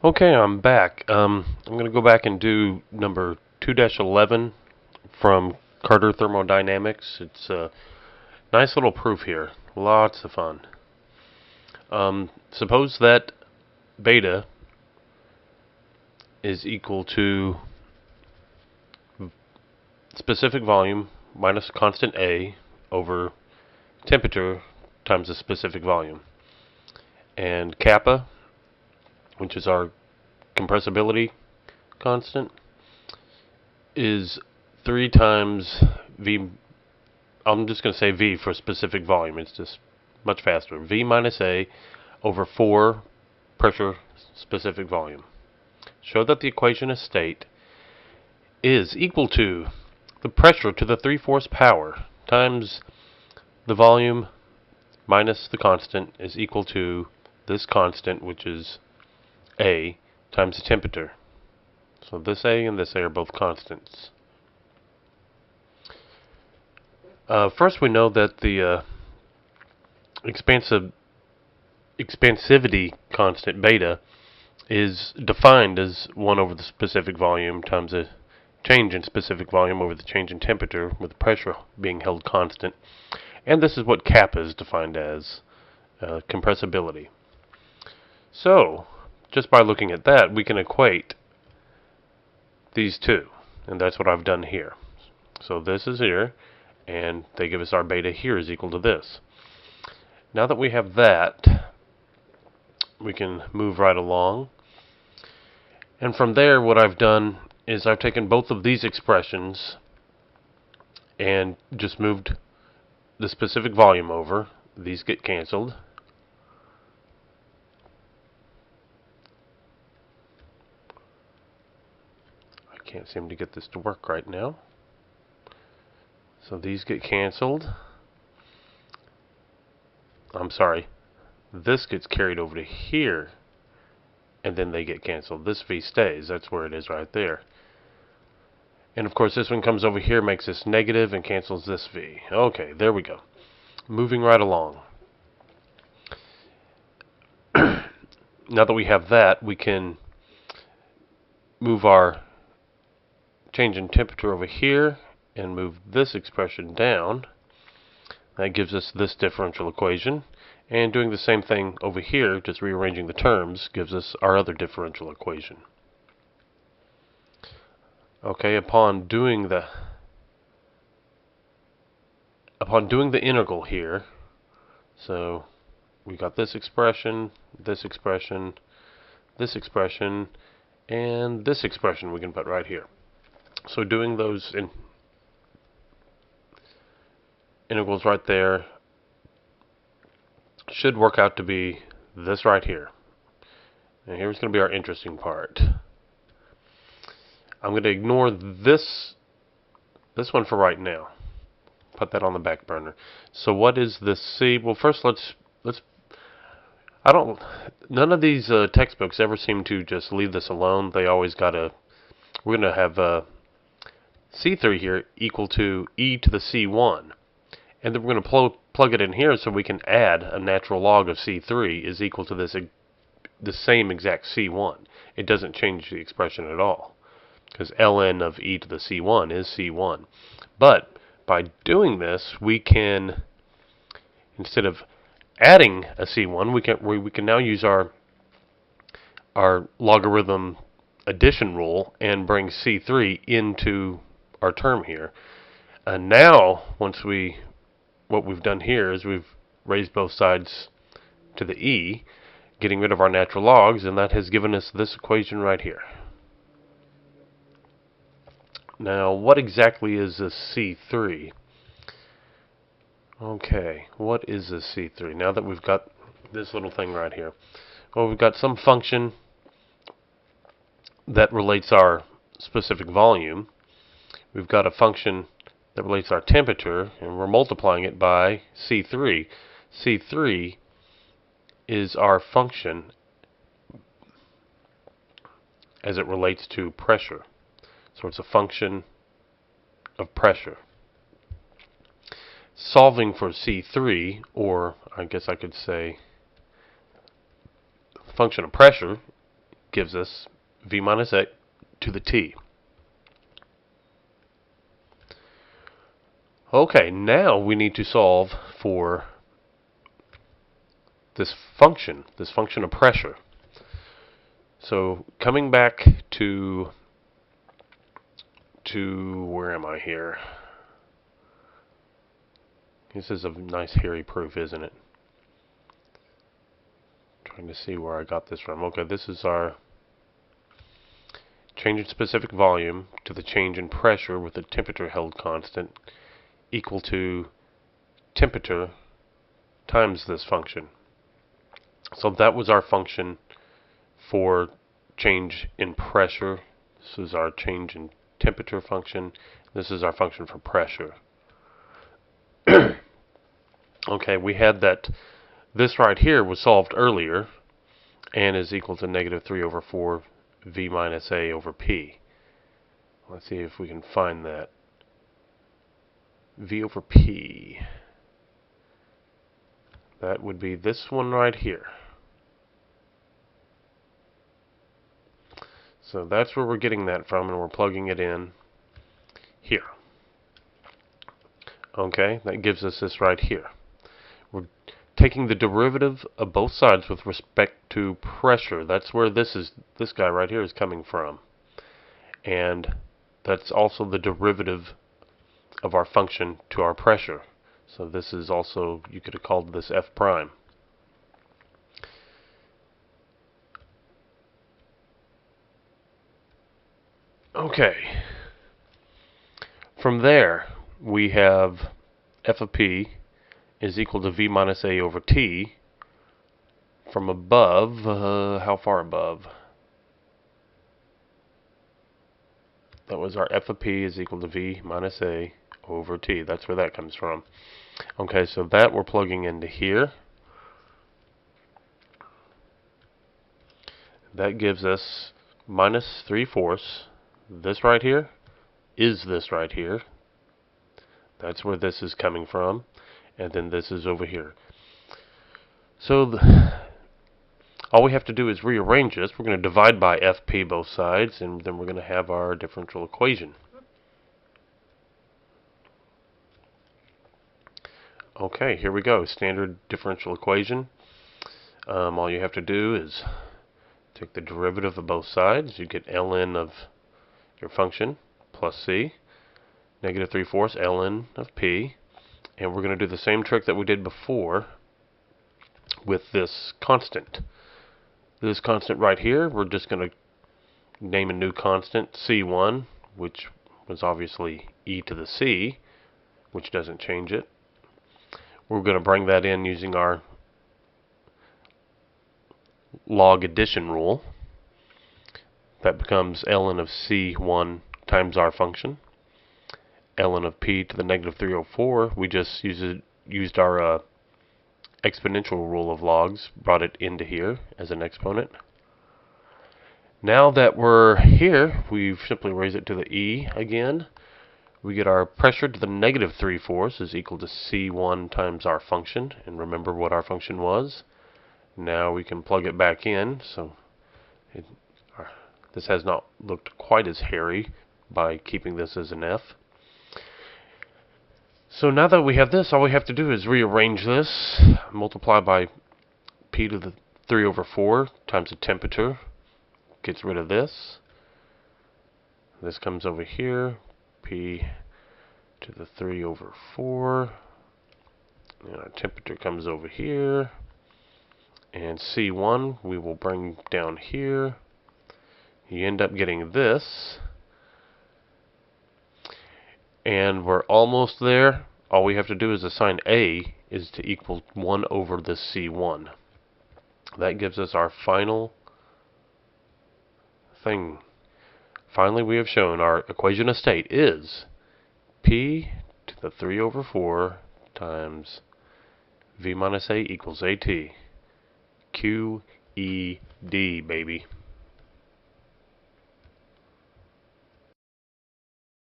Okay, I'm back. I'm going to go back and do number 2-11 from Carter Thermodynamics. It's a nice little proof here. Lots of fun. Suppose that beta is equal to specific volume minus constant A over temperature times the specific volume. And kappa, which is our compressibility constant, is 3 times V. I'm just going to say V for specific volume. It's just much faster. V minus A over 4 pressure specific volume. Show that the equation of state is equal to the pressure to the 3/4 power times the volume minus the constant is equal to this constant, which is A, times the temperature. So this A and this A are both constants. First, we know that the expansivity constant beta is defined as 1 over the specific volume times a change in specific volume over the change in temperature, with the pressure being held constant. And this is what kappa is defined as, compressibility. So, just by looking at that, we can equate these two, and that's what I've done here. So this is here, and they give us our beta here is equal to this. Now that we have that, we can move right along. And from there, what I've done is I've taken both of these expressions and just moved the specific volume over. These get canceled. I can't seem to get this to work right now. So these get canceled. I'm sorry. This gets carried over to here, and then they get canceled. This V stays. That's where it is right there. And of course, this one comes over here, makes this negative, and cancels this V. Okay, there we go. Moving right along. Now that we have that, we can move our change in temperature over here and move this expression down. That gives us this differential equation. And doing the same thing over here, just rearranging the terms, gives us our other differential equation. Okay, upon doing the integral here, so we got this expression, this expression, this expression, and this expression we can put right here. So doing those integrals right there should work out to be this right here. And here's going to be our interesting part. I'm going to ignore this one for right now. Put that on the back burner. So what is this C? Well, first let's none of these textbooks ever seem to just leave this alone. They always we're going to have C3 here equal to e to the C1. And then we're going to plug it in here so we can add a natural log of C3 is equal to the same exact C1. It doesn't change the expression at all, because ln of e to the C1 is C1. But by doing this, we can, instead of adding a C1, we can now use our logarithm addition rule and bring C3 into our term here. And now, what we've done here is we've raised both sides to the e, getting rid of our natural logs, and that has given us this equation right here. Now, what exactly is a C3? Okay, what is a C3? Now that we've got this little thing right here. Well, we've got some function that relates our specific volume. We've got a function that relates our temperature, and we're multiplying it by C3. C3 is our function as it relates to pressure. So it's a function of pressure. Solving for C3, or I guess I could say function of pressure, gives us v minus a to the t. Okay, now we need to solve for this function of pressure. So coming back to where am I here? This is a nice hairy proof, isn't it? Trying to see where I got this from. Okay, this is our change in specific volume to the change in pressure with the temperature held constant equal to temperature times this function. So that was our function for change in pressure. This is our change in temperature function. This is our function for pressure. Okay, we had that this right here was solved earlier and is equal to negative 3 over 4 v minus a over p. Let's see if we can find that. V over p. That would be this one right here. So that's where we're getting that from, and we're plugging it in here. Okay, that gives us this right here. We're taking the derivative of both sides with respect to pressure. That's where this guy right here is coming from. And that's also the derivative of our function to our pressure. So this is also, you could have called this f prime. Okay. From there, we have f of p is equal to v minus a over t. From above, how far above? That was our f of p is equal to v minus a over t. That's where that comes from. Okay, so that we're plugging into here. That gives us minus 3/4. This right here is this right here. That's where this is coming from. And then this is over here. So all we have to do is rearrange this. We're going to divide by fp both sides, and then we're going to have our differential equation. Okay, here we go. Standard differential equation. All you have to do is take the derivative of both sides. You get ln of your function plus c, negative 3/4 ln of p. And we're going to do the same trick that we did before with this constant. This constant right here, we're just going to name a new constant, c1, which was obviously e to the c, which doesn't change it. We're going to bring that in using our log addition rule. That becomes ln of c1 times our function. ln of p to the negative 3/4, we just used our exponential rule of logs, brought it into here as an exponent. Now that we're here, we simply raise it to the e again. We get our pressure to the negative 3/4 is equal to c1 times our function. And remember what our function was. Now we can plug it back in. So this has not looked quite as hairy by keeping this as an f. So now that we have this, all we have to do is rearrange this, multiply by p to the 3/4 times the temperature, gets rid of this. This comes over here, p to the 3/4, and our temperature comes over here, and c1 we will bring down here. You end up getting this. And we're almost there. All we have to do is assign a is to equal 1 over this c1. That gives us our final thing. Finally, we have shown our equation of state is p to the 3/4 times v minus a equals at. QED, baby.